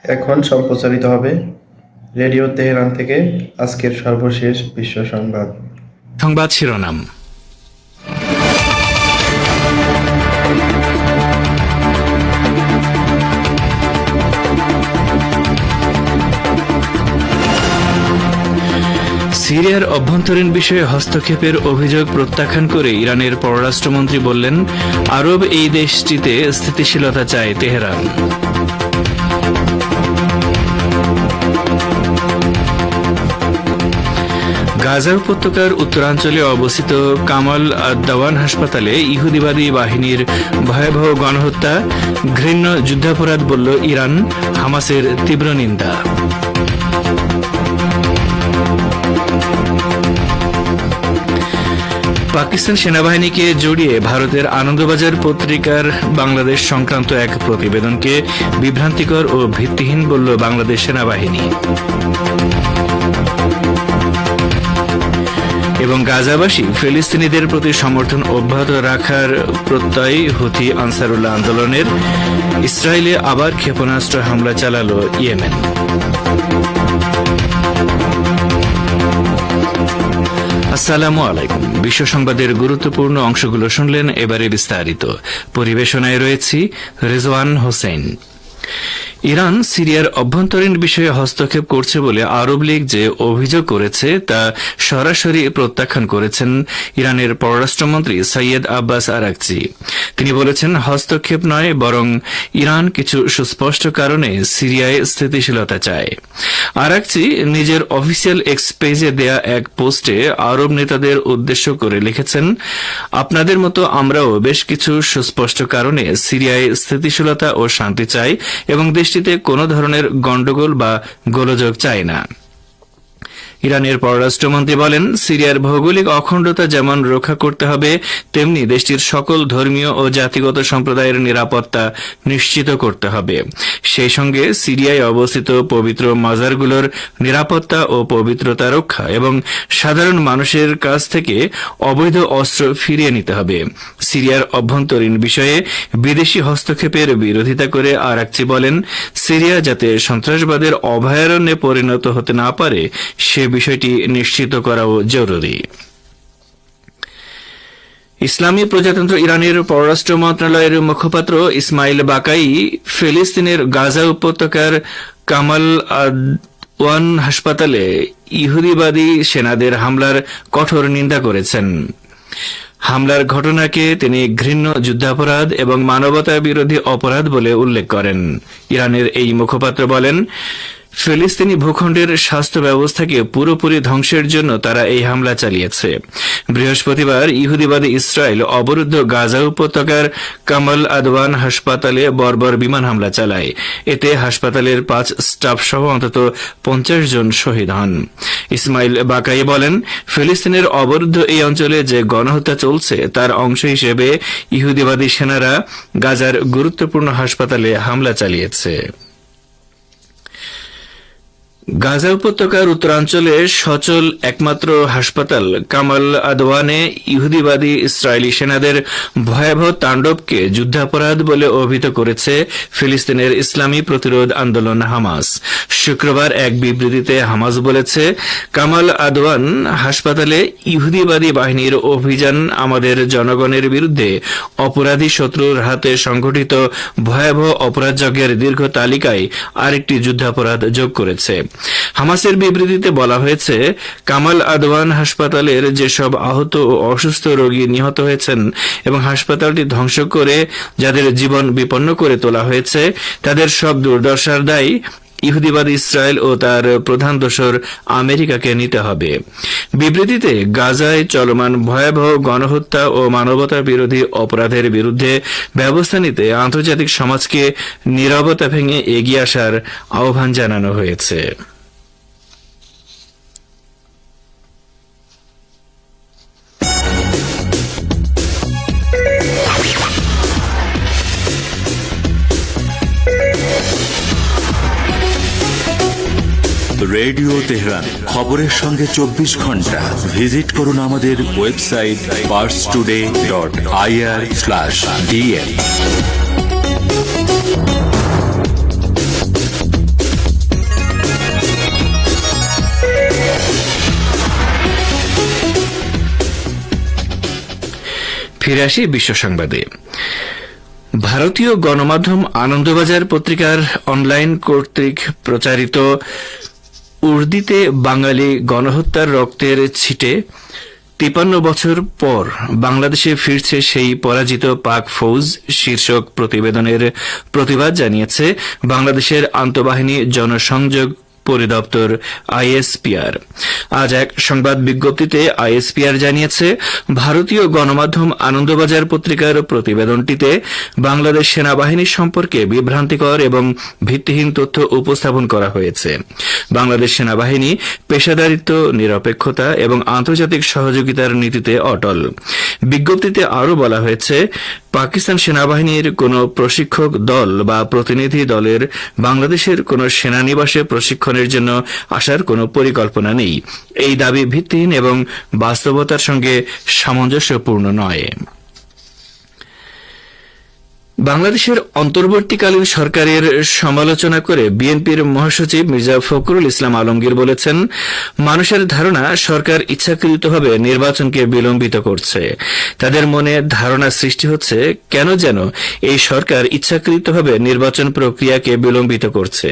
এখন সম্প্রচারিত হবে রেডিও তেহরান থেকে আজকের সর্বশেষ বিশ্ব সংবাদ। সংবাদ শিরোনাম। সিরিয়ার অভ্যন্তরীণ বিষয়ে হস্তক্ষেপের অভিযোগ প্রত্যাখ্যান করে ইরানের পররাষ্ট্রমন্ত্রী বললেন, আরব এই দেশটিতে স্থিতিশীলতা চায় তেহরান। গাজা উপত্যকার উত্তরাঞ্চলে অবস্থিত কামাল আদ-দাওয়ান হাসপাতালে ইহুদিবাদী বাহিনীর ভয়াবহ গণহত্যা ঘৃণ্য যুদ্ধাপরাধ বলল ইরান, হামাসের তীব্র নিন্দা। পাকিস্তান সেনাবাহিনীকে জড়িয়ে ভারতের আনন্দবাজার পত্রিকার বাংলাদেশ সংক্রান্ত এক প্রতিবেদনকে বিভ্রান্তিকর ও ভিত্তিহীন বলল বাংলাদেশ সেনাবাহিনী। এবং গাজাবাসী ফিলিস্তিনিদের প্রতি সমর্থন অব্যাহত রাখার প্রত্যয় হুথি আনসারুল্লাহ আন্দোলনের। ইসরায়েলে আবার ক্ষেপণাস্ত্র হামলা চালাল ইয়েমেন। আসসালামু আলাইকুম। বিশ্ব সংবাদের গুরুত্বপূর্ণ অংশগুলো শুনলেন, এবারে বিস্তারিত। পরিবেশনায় রয়েছি রেজওয়ান হোসেন। ইরান সিরিয়ার অভ্যন্তরীণ বিষয়ে হস্তক্ষেপ করছে বলে আরব লীগ যে অভিযোগ করেছে তা সরাসরি প্রত্যাখ্যান করেছেন ইরানের পররাষ্ট্রমন্ত্রী সৈয়দ আব্বাস আরাকচি। তিনি বলেছেন, হস্তক্ষেপ নয়, বরং ইরান কিছু সুস্পষ্ট কারণে সিরিয়ায় স্থিতিশীলতা চায়। আরাকচি নিজের অফিসিয়াল এক্স পেজে দেয়া এক পোস্টে আরব নেতাদের উদ্দেশ্য করে লিখেছেন, আপনাদের মতো আমরাও বেশ কিছু সুস্পষ্ট কারণে সিরিয়ায় স্থিতিশীলতা ও শান্তি চাই এবং দেশটিতে কোনো ধরনের গণ্ডগোল বা গোলযোগ চায় না। ইরানের পররাষ্ট্রমন্ত্রী বলেন, সিরিয়ার ভৌগোলিক অখণ্ডতা যেমন রক্ষা করতে হবে, তেমনি দেশটির সকল ধর্মীয় ও জাতিগত সম্প্রদায়ের নিরাপত্তা নিশ্চিত করতে হবে। সেই সঙ্গে সিরিয়ায় অবস্থিত পবিত্র মাজারগুলোর নিরাপত্তা ও পবিত্রতা রক্ষা এবং সাধারণ মানুষের কাছ থেকে অবৈধ অস্ত্র ফিরিয়ে নিতে হবে। সিরিয়ার অভ্যন্তরীণ বিষয়ে বিদেশি হস্তক্ষেপের বিরোধিতা করে আরাকচি বলেন, সিরিয়া যাতে সন্ত্রাসবাদের অভয়ারণ্যে পরিণত হতে না পারে সে বিষয়টি নিশ্চিত করাও জরুরি। ইসলামী প্রজাতন্ত্র ইরানের পররাষ্ট্র মন্ত্রণালয়ের মুখপাত্র ইসমাইল বাকাই ফিলিস্তিনের গাজা উপত্যকার কামাল আদ-দাওয়ান হাসপাতালে ইহুদিবাদী সেনাদের হামলার কঠোর নিন্দা করেছেন। হামলার ঘটনাকে তিনি ঘৃণ্য যুদ্ধাপরাধ এবং মানবতা বিরোধী অপরাধ বলে উল্লেখ করেন। ইরানের এই মুখপাত্র বলেন, ফিলিস্তিনি ভূখণ্ডের স্বাস্থ্য ব্যবস্থাকে পুরোপুরি ধ্বংসের জন্য তারা এই হামলা চালিয়েছে। বৃহস্পতিবার ইহুদিবাদী ইসরায়েল অবরুদ্ধ গাজা উপত্যকার কামাল আদওয়ান হাসপাতালে বর্বর বিমান হামলা চালায়। এতে হাসপাতালের 5 স্টাফ সহ অন্তত 50 জন শহীদ হন। ইসমাইল বাকাই বলেন, ফিলিস্তিনের অবরুদ্ধ এই অঞ্চলে যে গণহত্যা চলছে তার অংশ হিসেবে ইহুদিবাদী সেনারা গাজার গুরুত্বপূর্ণ হাসপাতালে হামলা চালিয়েছে। গাজা উপত্যকার উত্তরাঞ্চলে সচল একমাত্র হাসপাতাল কামাল আদওয়ানে ইহুদিবাদী ইসরায়েলি সেনাদের ভয়াবহ তাণ্ডবকে যুদ্ধাপরাধ বলে অভিহিত করেছে ফিলিস্তিনের ইসলামী প্রতিরোধ আন্দোলন হামাস। শুক্রবার এক বিবৃতিতে হামাস বলেছে, কামাল আদওয়ান হাসপাতালে ইহুদিবাদী বাহিনীর অভিযান আমাদের জনগণের বিরুদ্ধে অপরাধী শত্রুর হাতে সংঘটিত ভয়াবহ অপরাধযজ্ঞের দীর্ঘ তালিকায় আরেকটি যুদ্ধাপরাধ যোগ করেছে। হামাসের বিবৃতিতে বলা হয়েছে, কামাল আদওয়ান হাসপাতালের যেসব আহত ও অসুস্থ রোগী নিহত হয়েছেন এবং হাসপাতালটি ধ্বংস করে যাদের জীবন বিপন্ন করে তোলা হয়েছে তাদের সব দুর্দশার দায় ইহুদিবাদ ইসরায়েল ও তার প্রধান দোসর আমেরিকাকে নিতে হবে। বিবৃতিতে গাজায় চলমান ভয়াবহ গণহত্যা ও মানবতা বিরোধী অপরাধের বিরুদ্ধে ব্যবস্থা নিতে আন্তর্জাতিক সমাজকে নীরবতা ভেঙে এগিয়ে আসার আহ্বান জানানো হয়েছে। রেডিও তেহরান, খবরের সঙ্গে 24 ঘন্টা। ভিজিট করুন আমাদের ওয়েবসাইট parstoday.ir/dn। ফিরে আসি বিশ্ব সংবাদে। ভারতীয় গণমাধ্যম আনন্দবাজার পত্রিকার অনলাইন কর্তৃক প্রচারিত উর্দিতে বাঙালি গণহত্যার রক্তের ছিটে 53 বছর পর বাংলাদেশে ফিরছে সেই পরাজিত পাক ফৌজ শীর্ষক প্রতিবেদনের প্রতিবাদ জানিয়েছে বাংলাদেশের আন্তঃবাহিনী জনসংযোগ পরিদপ্তর আইএসপিআর। আজ এক সংবাদ বিজ্ঞপ্তিতে আইএসপিআর জানিয়েছে, ভারতীয় গণমাধ্যম আনন্দবাজার পত্রিকার প্রতিবেদনটিতে বাংলাদেশ সেনাবাহিনী সম্পর্কে বিভ্রান্তিকর এবং ভিত্তিহীন তথ্য উপস্থাপন করা হয়েছে। বাংলাদেশ সেনাবাহিনী পেশাদারিত্ব, নিরপেক্ষতা এবং আন্তর্জাতিক সহযোগিতার নীতিতে অটল। বিজ্ঞপ্তিতে আরও বলা হয়েছে, পাকিস্তান সেনাবাহিনীর কোন প্রশিক্ষক দল বা প্রতিনিধি দলের বাংলাদেশের কোন সেনানিবাসে প্রশিক্ষণের জন্য আসার কোন পরিকল্পনা নেই। এই দাবি ভিত্তিহীন এবং বাস্তবতার সঙ্গে সামঞ্জস্যপূর্ণ নয়। বাংলাদেশের অন্তর্বর্তীকালীন সরকারের সমালোচনা করে বিএনপির মহাসচিব মির্জা ফখরুল ইসলাম আলমগীর বলেছেন, মানুষের ধারণা সরকার ইচ্ছাকৃতভাবে নির্বাচনকে বিলম্বিত করছে। তাদের মনে ধারণা সৃষ্টি হচ্ছে কেন যেন এই সরকার ইচ্ছাকৃতভাবে নির্বাচন প্রক্রিয়াকে বিলম্বিত করছে।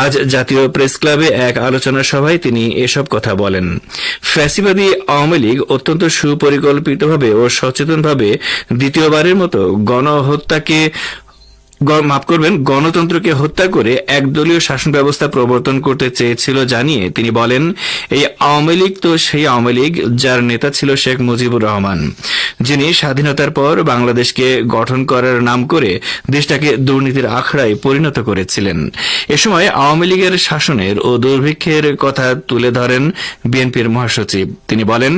আজ জাতীয় প্রেস ক্লাবে এক আলোচনা সভায় তিনি এসব কথা বলেন। ফ্যাসিবাদী আওয়ামী লীগ অত্যন্ত সুপরিকল্পিতভাবে ও সচেতনভাবে দ্বিতীয়বারের মতো গণতন্ত্রকে হত্যা করে একদলীয় শাসন ব্যবস্থা প্রবর্তন করতে চেয়েছিল জানিয়ে তিনি বলেন, এই আওয়ামী লীগ তো সেই আওয়ামী লীগ যার নেতা ছিল শেখ মুজিবুর রহমান, যিনি স্বাধীনতার পর বাংলাদেশকে গঠন করার নাম করে দেশটাকে দুর্নীতির আখড়ায় পরিণত করেছিলেন। এ সময় আওয়ামী লীগের শাসনের ও দুর্ভিক্ষের কথা তুলে ধরেন বিএনপির মহাসচিব। তিনি বলেন,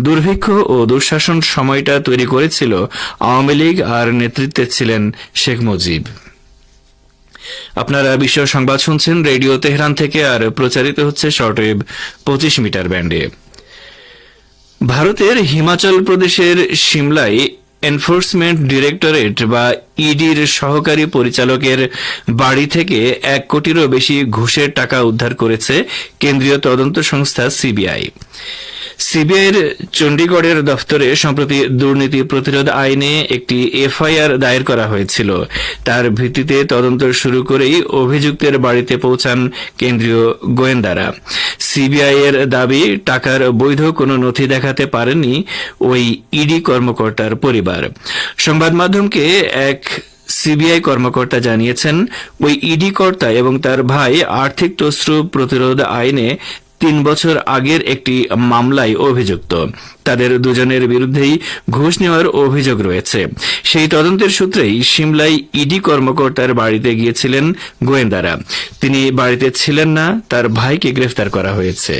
দুর্ভিক্ষ ও দুঃশাসন সময়টা তৈরি করেছিল আওয়ামী লীগ, আর নেতৃত্বে ছিলেন শেখ মুজিব। আপনারা বিশ্ব সংবাদ শুনছেন রেডিও তেহরান থেকে, আর প্রচারিত হচ্ছে শর্টওয়েভ 25 মিটার ব্যান্ডে। ভারতের হিমাচল প্রদেশের সিমলায় এনফোর্সমেন্ট ডিরেক্টরেট বা ইডির সহকারী পরিচালকের বাড়ি থেকে 1 কোটিরও বেশি ঘুষের টাকা উদ্ধার করেছে কেন্দ্রীয় তদন্ত সংস্থা সিবিআই। সিবিআইয়ের চণ্ডীগড়ের দফতরে সম্প্রতি দুর্নীতি প্রতিরোধ আইনে একটি এফআইআর দায়ের করা হয়েছিল। তার ভিত্তিতে তদন্ত শুরু করেই অভিযুক্তের বাড়িতে পৌঁছান কেন্দ্রীয় গোয়েন্দারা। সিবিআই এর দাবি, টাকার বৈধ কোনো নথি দেখাতে পারেনি ওই ইডি কর্মকর্তার পরিবার। সংবাদ মাধ্যমকে এক সিবিআই কর্মকর্তা জানিয়েছেন, ওই ইডি কর্তা এবং তার ভাই আর্থিক তছরূপ প্রতিরোধ আইনে 3 বছর আগের একটি মামলায় অভিযুক্ত। তাদের দুজনের বিরুদ্ধেই ঘুষ নেওয়ার অভিযোগ রয়েছে। সেই তদন্তের সূত্রেই সিমলায় ইডি কর্মকর্তার বাড়িতে গিয়েছিলেন গোয়েন্দারা। তিনি বাড়িতে ছিলেন না, তার ভাইকে গ্রেফতার করা হয়েছে।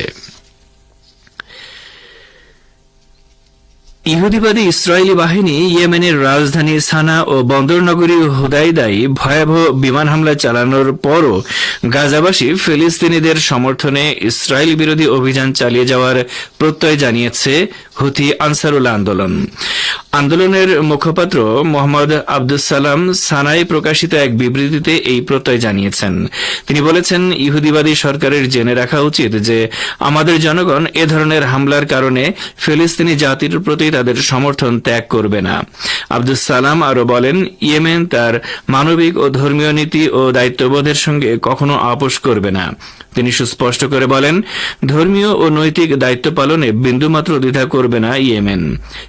ইহুদিবাদী ইসরায়েলি বাহিনী ইয়েমেনের রাজধানী সানা ও বন্দরনগরী হুদাইদায় ভয়াবহ বিমান হামলা চালানোর পরও গাজাবাসী ফিলিস্তিনিদের সমর্থনে ইসরায়েল বিরোধী অভিযান চালিয়ে যাওয়ার প্রত্যয় জানিয়েছে হুথি আনসারুল্লাহ আন্দোলন। আন্দোলনের মুখপাত্র মোহাম্মদ আব্দুস সালাম সানায় প্রকাশিত এক বিবৃতিতে এই প্রত্যয় জানিয়েছেন। তিনি বলেছেন, ইহুদিবাদী সরকারের জেনে রাখা উচিত যে আমাদের জনগণ এ ধরনের হামলার কারণে ফিলিস্তিনি জাতির প্রতি তাদের সমর্থন ত্যাগ করবে না। আব্দুস সালাম আরও বলেন, ইয়েমেন তার মানবিক ও ধর্মীয় নীতি ও দায়িত্ববোধের সঙ্গে কখনো আপোষ করবে না। তিনি সুস্পষ্ট করে বলেন, ধর্মীয় ও নৈতিক দায়িত্ব পালনে বিন্দুমাত্র দ্বিধা করবে না ইয়েমেন।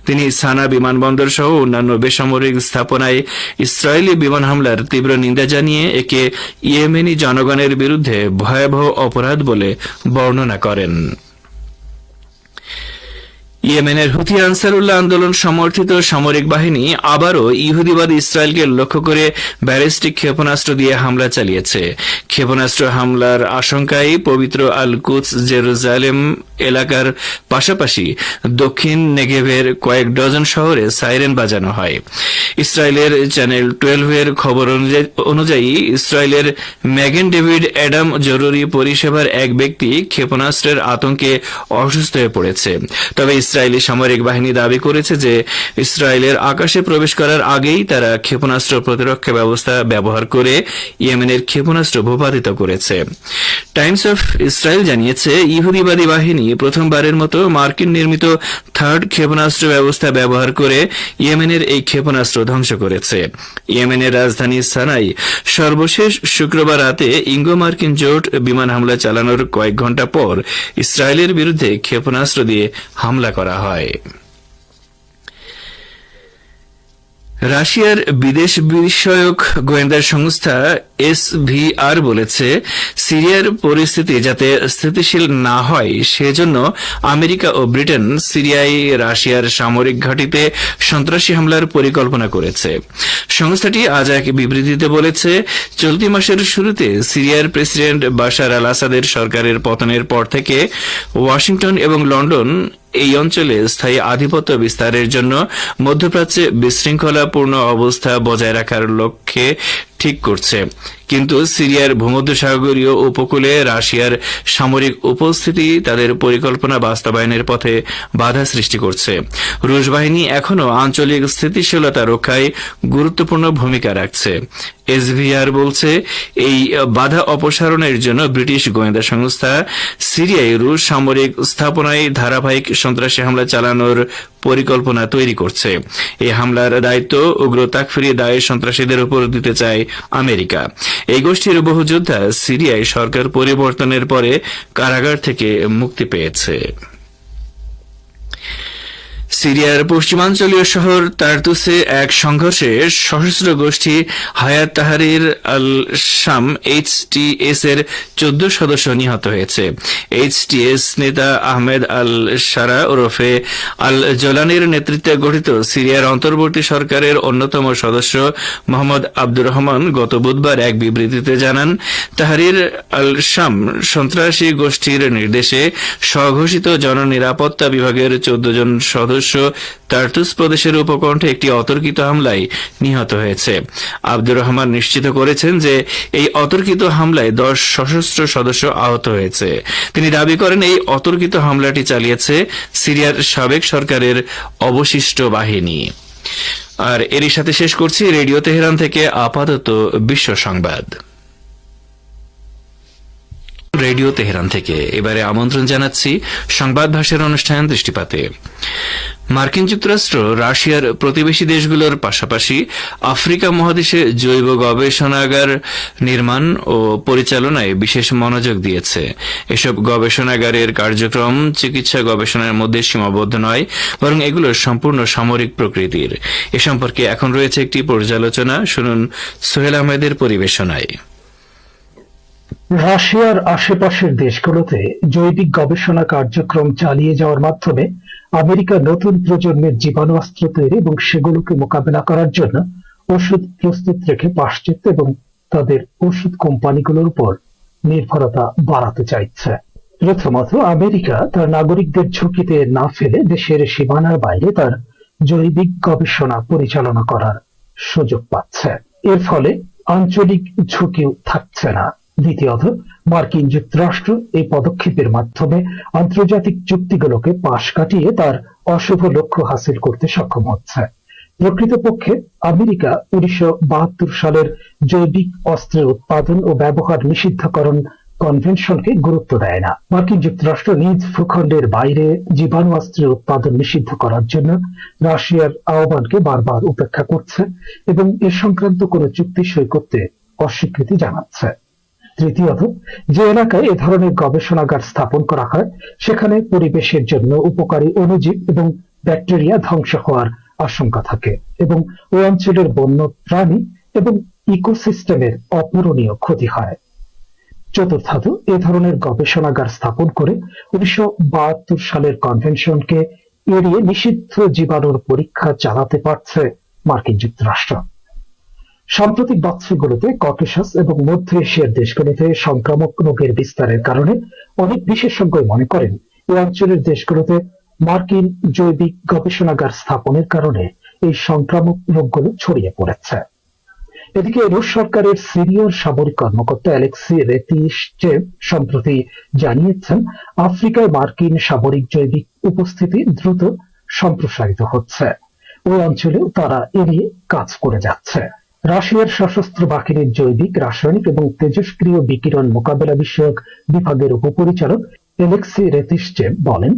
তিনি সানা বিমানবন্দর সহ অন্যান্য বেসামরিক স্থাপনায় ইসরায়েলি বিমান হামলার তীব্র নিন্দা জানিয়ে একে ইয়েমেনি জনগণের বিরুদ্ধে ভয়াবহ অপরাধ বলে বর্ণনা করেন। ইয়েমেনের হুথি আনসারুল্লাহ আন্দোলন সমর্থিত সামরিক বাহিনী আবারও ইহুদিবাদী ইসরায়েলকে লক্ষ্য করে ব্যালিস্টিক ক্ষেপণাস্ত্র দিয়ে হামলা চালিয়েছে। ক্ষেপণাস্ত্র হামলার আশঙ্কায় পবিত্র আল কুদস জেরুজালেম এলাকার পাশাপাশি দক্ষিণ নেগেভের কয়েক ডজন শহরে সাইরেন বাজানো হয়। ইসরায়েলের চ্যানেল 12 এর খবর অনুযায়ী ইসরায়েলের ম্যাগেন ডেভিড অ্যাডাম জরুরি পরিষেবার এক ব্যক্তি ক্ষেপণাস্ত্রের আতঙ্কে অসুস্থ হয়ে পড়েছে। তবে ইসরায়েলি সামরিক বাহিনী দাবি করেছে যে ইসরায়েলের আকাশে প্রবেশ করার আগেই তারা ক্ষেপণাস্ত্র প্রতিরক্ষা ব্যবস্থা ব্যবহার করে ইয়েমেনের ক্ষেপণাস্ত্র ভূপাতিত করেছে। টাইমস অফ ইসরায়েল জানিয়েছে, ইহুদিবাদী বাহিনী প্রথমবারের মতো মার্কিন নির্মিত থার্ড ক্ষেপণাস্ত্র ব্যবস্থা ব্যবহার করে ইয়েমেনের এই ক্ষেপণাস্ত্র ধ্বংস করেছে। ইয়েমেনের রাজধানী সানাই সর্বশেষ শুক্রবার রাতে ইঙ্গো মার্কিন জোট বিমান হামলা চালানোর কয়েক ঘণ্টা পর ইসরায়েলের বিরুদ্ধে ক্ষেপণাস্ত্র দিয়ে হামলা করা হয়। রাশিয়ার বিদেশ বিষয়ক গোয়েন্দা সংস্থা SVR বলেছে, সিরিয়ার পরিস্থিতি যাতে স্থিতিশীল না হয় সেজন্য আমেরিকা ও ব্রিটেন সিরিয়ায় রাশিয়ার সামরিক ঘাঁটিতে সন্ত্রাসী হামলার পরিকল্পনা করেছে। সংস্থাটি আজ এক বিবৃতিতে বলেছে, চলতি মাসের শুরুতে সিরিয়ার প্রেসিডেন্ট বাশার আল আসাদের সরকারের পতনের পর থেকে ওয়াশিংটন এবং লন্ডন এই অঞ্চলে স্থায়ী আধিপত্য বিস্তারের জন্য মধ্যপ্রাচ্যে বিশৃঙ্খলাপূর্ণ অবস্থা বজায় রাখার লক্ষ্যে ঠিক করছে, কিন্তু সিরিয়ার ভূমধ্যসাগরীয় উপকূলে রাশিয়ার সামরিক উপস্থিতি তাদের পরিকল্পনা বাস্তবায়নের পথে বাধা সৃষ্টি করছে। রুশ বাহিনী এখনও আঞ্চলিক স্থিতিশীলতা রক্ষায় গুরুত্বপূর্ণ ভূমিকা রাখছে। SVR বলছে, এই বাধা অপসারণের জন্য ব্রিটিশ গোয়েন্দা সংস্থা সিরিয়ায় রুশ সামরিক স্থাপনায় ধারাবাহিক সন্ত্রাসী হামলা চালানোর পরিকল্পনা তৈরি করছে। এই হামলার দায়িত্ব উগ্র তাকফিরি দায়েশ সন্ত্রাসীদের উপর দিতে চায় আমেরিকা। এই গোষ্ঠীর বহু যোদ্ধা সিরিয়ায় সরকার পরিবর্তনের পরে কারাগার থেকে মুক্তি পেয়েছে। সিরিয়ার পশ্চিমাঞ্চলীয় শহর তার্তুসে এক সংঘর্ষে সশস্ত্র গোষ্ঠী হায়াত তাহরির আল শাম HTS এর 14 সদস্য নিহত হয়েছে। HTS নেতা আহমেদ আল সারা ওরফে আল জোলানির নেতৃত্বে গঠিত সিরিয়ার অন্তর্বর্তী সরকারের অন্যতম সদস্য মোহাম্মদ আব্দুর রহমান গত বুধবার এক বিবৃতিতে জানান, তাহরির আল শাম সন্ত্রাসী গোষ্ঠীর নির্দেশে স্বঘোষিত জননিরাপত্তা বিভাগের 14 জন সদস্য তার্তুস প্রদেশের উপকণ্ঠে একটি অতর্কিত হামলায় নিহত হয়েছে। আব্দুর রহমান নিশ্চিত করেছেন যে এই অতর্কিত হামলায় 10 সশস্ত্র সদস্য আহত হয়েছে। তিনি দাবি করেন, এই অতর্কিত হামলাটি চালিয়েছে সিরিয়ার সাবেক সরকারের অবশিষ্ট বাহিনী। আর এরই সাথে শেষ করছি রেডিও তেহরান থেকে আপাতত বিশ্ব সংবাদ। রেডিও তেহরান থেকে এবারে আমন্ত্রণ জানাচ্ছি সংবাদ ভাষার অনুষ্ঠান দৃষ্টিপাতে। মার্কিন যুক্তরাষ্ট্র রাশিয়ার প্রতিবেশী দেশগুলোর পাশাপাশি আফ্রিকা মহাদেশে জৈব গবেষণাগার নির্মাণ ও পরিচালনায় বিশেষ মনোযোগ দিয়েছে। এসব গবেষণাগারের কার্যক্রম চিকিৎসা গবেষণার মধ্যে সীমাবদ্ধ নয়, বরং এগুলো সম্পূর্ণ সামরিক প্রকৃতির। এ সম্পর্কে এখন রয়েছে একটি পর্যালোচনা, শুনুন সোহেল আহমেদের পরিবেশনায়। রাশিয়ার আশেপাশের দেশগুলোতে জৈবিক গবেষণা কার্যক্রম চালিয়ে যাওয়ার মাধ্যমে আমেরিকা নতুন প্রজন্মের জীবাণুঅস্ত্র তৈরি এবং সেগুলোকে মোকাবেলা করার জন্য ওষুধ প্রস্তুত রেখে পাশ্চাত্য এবং তাদের ওষুধ কোম্পানিগুলোর উপর নির্ভরতা বাড়াতে চাইছে। প্রথমত, আমেরিকা তার নাগরিকদের ঝুঁকিতে না ফেলে দেশের সীমানার বাইরে তার জৈবিক গবেষণা পরিচালনা করার সুযোগ পাচ্ছে। এর ফলে আঞ্চলিক ঝুঁকিও থাকছে না। দ্বিতীয়ত, মার্কিন যুক্তরাষ্ট্র এই পদক্ষেপের মাধ্যমে আন্তর্জাতিক চুক্তিগুলোকে পাশ কাটিয়ে তার অশুভ লক্ষ্য হাসিল করতে সক্ষম হচ্ছে। প্রকৃতপক্ষে আমেরিকা 1972 সালের জৈবিক অস্ত্রের উৎপাদন ও ব্যবহার নিষিদ্ধকরণ কনভেনশনকে গুরুত্ব দেয় না। মার্কিন যুক্তরাষ্ট্র নিজ ভূখণ্ডের বাইরে জীবাণু অস্ত্রের উৎপাদন নিষিদ্ধ করার জন্য রাশিয়ার আহ্বানকে বারবার উপেক্ষা করছে এবং এ সংক্রান্ত কোনো চুক্তি সই করতে অস্বীকৃতি জানাচ্ছে। তৃতীয়ত, যে এলাকায় এ ধরনের গবেষণাগার স্থাপন করা হয় সেখানে পরিবেশের জন্য উপকারী অণুজীব এবং ব্যাকটেরিয়া ধ্বংস হওয়ার আশঙ্কা থাকে এবং ওই অঞ্চলের বন্য প্রাণী এবং ইকোসিস্টেমের অপূরণীয় ক্ষতি হয়। চতুর্থত, এ ধরনের গবেষণাগার স্থাপন করে 1972 সালের কনভেনশনকে এড়িয়ে নিষিদ্ধ জীবাণুর পরীক্ষা চালাতে পারছে মার্কিন যুক্তরাষ্ট্র। সাম্প্রতিক বছরগুলোতে ককেশাস এবং মধ্য এশিয়ার দেশগুলোতে সংক্রামক রোগের বিস্তারের কারণে অনেক বিশেষজ্ঞ মনে করেন এই অঞ্চলের দেশগুলোতে মার্কিন জৈবিক গবেষণাগার স্থাপনের কারণে এই সংক্রামক রোগগুলো ছড়িয়ে পড়েছে। এদিকে রুশ সরকারের সিরিয়ার সামরিক কর্মকর্তা অ্যালেক্সি রেতিশেভ সম্প্রতি জানিয়েছেন, আফ্রিকায় মার্কিন সামরিক জৈবিক উপস্থিতি দ্রুত সম্প্রসারিত হচ্ছে। ওই অঞ্চলেও তারা এড়িয়ে কাজ করে যাচ্ছে। রাশিয়ার সশস্ত্র বাহিনীর জৈবিক, রাসায়নিক এবং তেজস্ক্রিয় বিকিরণ মোকাবেলা বিষয়ক বিভাগের উপপরিচালক এলেক্সি রেতিশচেভ বলেন,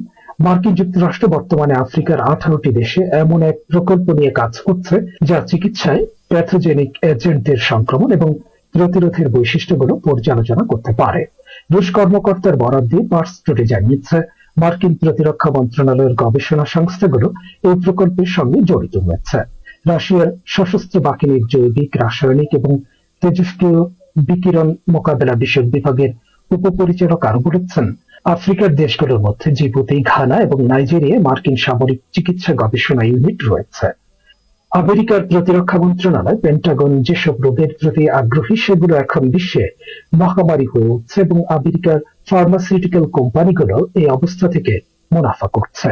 মার্কিন যুক্তরাষ্ট্র বর্তমানে আফ্রিকার 18টি দেশে এমন এক প্রকল্প নিয়ে কাজ করছে যা চিকিৎসায় প্যাথোজেনিক এজেন্টদের সংক্রমণ এবং প্রতিরোধের বৈশিষ্ট্যগুলো পর্যালোচনা করতে পারে। রুশ কর্মকর্তার বরাত দিয়ে পার্স টুডে জানিয়েছে, মার্কিন প্রতিরক্ষা মন্ত্রণালয়ের গবেষণা সংস্থাগুলো এই প্রকল্পের সঙ্গে জড়িত রয়েছে। রাশিয়ার সশস্ত্র বাহিনীর জৈবিক, রাসায়নিক এবং তেজস্ক্রিয় বিকিরণ মোকাবেলা বিষয়ক বিভাগের উপপরিচালক আরো বলেছেন, আফ্রিকার দেশগুলোর মধ্যে জিবুতি, ঘানা এবং নাইজেরিয়ায় মার্কিন সামরিক চিকিৎসা গবেষণা ইউনিট রয়েছে। আমেরিকার প্রতিরক্ষা মন্ত্রণালয় পেন্টাগন যেসব রোগের প্রতি আগ্রহী সেগুলো এখন বিশ্বে মহামারী হয়ে উঠছে এবং আমেরিকার ফার্মাসিউটিক্যাল কোম্পানিগুলো এই অবস্থা থেকে মুনাফা করছে।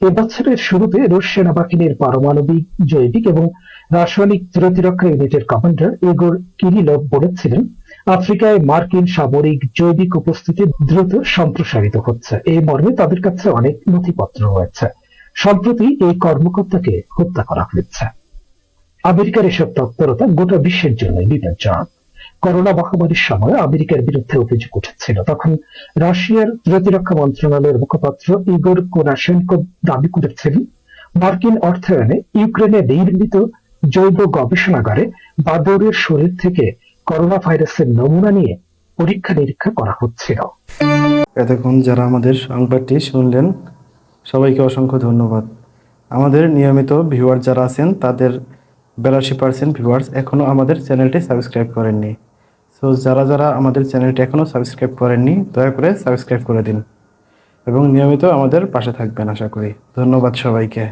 এবছরের শুরুতে রুশ সেনাবাহিনীর পারমাণবিক, জৈবিক এবং রাসায়নিক প্রতিরক্ষা ইউনিটের কমান্ডার ইগোর কিরিলভ বলেছিলেন, আফ্রিকায় মার্কিন সামরিক জৈবিক উপস্থিতি দ্রুত সম্প্রসারিত হচ্ছে। এই মর্মে তাদের কাছে অনেক নথিপত্র রয়েছে। সম্প্রতি এই কর্মকর্তাকে হত্যা করা হয়েছে। আমেরিকার এসব তৎপরতা গোটা বিশ্বের জন্য বিপজ্জনক। করোনা মহামারীর সময় আমেরিকার বিরুদ্ধে অভিযোগ উঠেছিল, তখন রাশিয়ার প্রতিরক্ষা মন্ত্রণালয়ের মুখপাত্র ইগোর কোনাশেনকো দাবি করেছিলেন, মার্কিন অর্থায়নে ইউক্রেনে নির্মিত জৈব গবেষণাগারে বাদরের শরীর থেকে করোনা ভাইরাসের নমুনা নিয়ে পরীক্ষা নিরীক্ষা করা হচ্ছিল। এতক্ষণ যারা আমাদের সংবাদটি শুনলেন সবাইকে অসংখ্য ধন্যবাদ। আমাদের নিয়মিত ভিউয়ার যারা আছেন তাদের 82% ভিউয়ার্স এখনও আমাদের চ্যানেলটি সাবস্ক্রাইব করেননি। সো যারা যারা আমাদের চ্যানেলটি এখনও সাবস্ক্রাইব করেননি দয়া করে সাবস্ক্রাইব করে দিন এবং নিয়মিত আমাদের পাশে থাকবেন আশা করি। ধন্যবাদ সবাইকে।